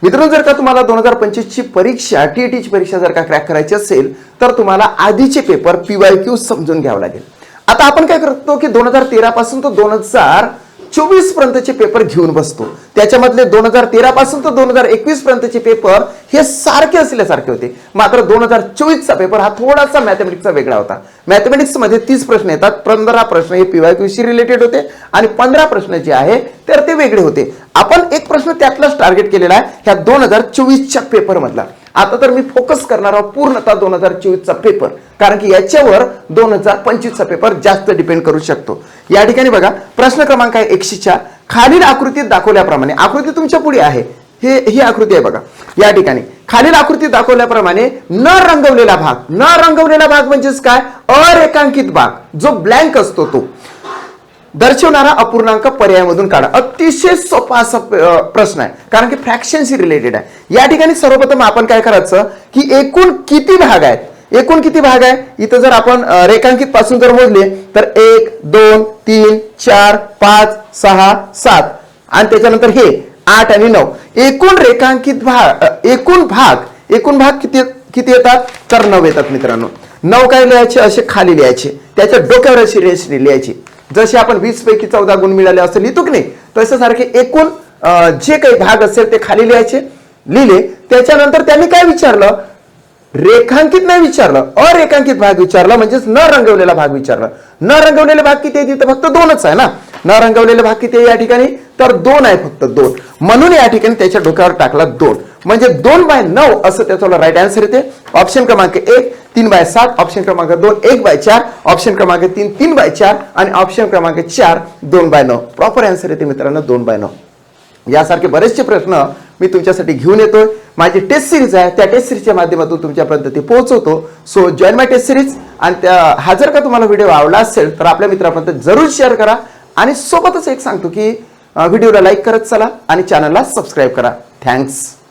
मित्रांनो, जर का तुम्हाला 2025 ची परीक्षा टीईटी ची परीक्षा जर का क्रॅक करायची असेल तर तुम्हाला आधीचे पेपर पीवायक्यू समजून घ्यावं लागेल। आता आपण काय करतो की 2013 पासून तो 2024 पर्यंतचे पेपर घेऊन बसतो। त्याच्यामधले 2013 पासून तो 2021 पर्यंतचे पेपर हे सारखे असल्यासारखे होते, मात्र 2024 चा पेपर हा थोडासा मॅथमॅटिक्सचा वेगळा होता। मॅथमॅटिक्स मध्ये 30 प्रश्न येतात, 15 प्रश्न हे पीवायक्यू शी रिलेटेड होते आणि 15 प्रश्न जे आहे तर ते वेगळे होते। आपण एक प्रश्न त्यातलाच टार्गेट केलेला आहे ह्या 2024 च्या पेपर मधला। आता तर मी फोकस करणार आहोत पूर्णतः 2024 चा पेपर, कारण की याच्यावर 2025 चा पेपर जास्त डिपेंड करू शकतो। या ठिकाणी बघा, प्रश्न क्रमांक आहे 104, खालील आकृतीत दाखवल्याप्रमाणे, आकृती तुमच्या पुढे आहे, ही आकृती आहे बघा। या ठिकाणी खालील आकृतीत दाखवल्याप्रमाणे न रंगवलेला भाग म्हणजेच काय, अरेखांकित भाग जो ब्लँक असतो तो दर्शवणारा अपूर्णांक पर्यायामधून काढा। अतिशय सोपा असा प्रश्न आहे, कारण की फ्रॅक्शनशी रिलेटेड आहे। या ठिकाणी सर्वप्रथम आपण काय करायचं की एकूण किती भाग आहेत, एकूण किती भाग आहे इथं जर आपण रेखांकित पासून जर मोजले तर 1 2 3 4 5 6 7 आणि त्याच्यानंतर हे 8 आणि 9 एकूण रेखांकित भाग, एकूण भाग किती येतात तर 9 येतात। मित्रांनो 9 काय लिहायचे, असे खाली लिहायचे, त्याच्या डोक्यावर अशी रेष लिहायची। जसे आपण 20 पैकी 14 गुण मिळाले असं लिहितो की नाही, तसे सारखे एकूण जे काही भाग असेल ते खाली लिहायचे, लिहिले। त्याच्यानंतर त्यांनी काय विचारलं, रेखांकित नाही विचारलं, अरेखांकित भाग विचारला, म्हणजेच न रंगवलेला भाग विचारला। न रंगवलेले भाग किती आहे तिथे फक्त 2च आहे ना, न रंगवलेले भाग किती आहे या ठिकाणी तर 2 आहे, फक्त 2, म्हणून या ठिकाणी त्याच्या डोक्यावर टाकला 2, म्हणजे 2/9 असं त्याचा राईट आन्सर येते। ऑप्शन क्रमांक 1 3/7, ऑप्शन क्रमांक 2 1/4, ऑप्शन क्रमांक 3 3/4 आणि ऑप्शन क्रमांक 4 2/9 प्रॉपर आन्सर येते मित्रांनो 2/9। यासारखे बरेचसे प्रश्न मी तुमच्यासाठी घेऊन येतोय। माझी टेस्ट सिरीज आहे, त्या टेस्ट सिरीजच्या माध्यमातून तुमच्यापर्यंत ते पोहोचवतो। सो जॉइन माय टेस्ट सिरीज, आणि हा जर का तुम्हाला व्हिडिओ आवडला असेल तर आपल्या मित्रांपर्यंत जरूर शेअर करा, आणि सोबतच एक सांगतो की व्हिडिओला लाईक करत चला आणि चॅनलला सबस्क्राईब करा। थँक्स।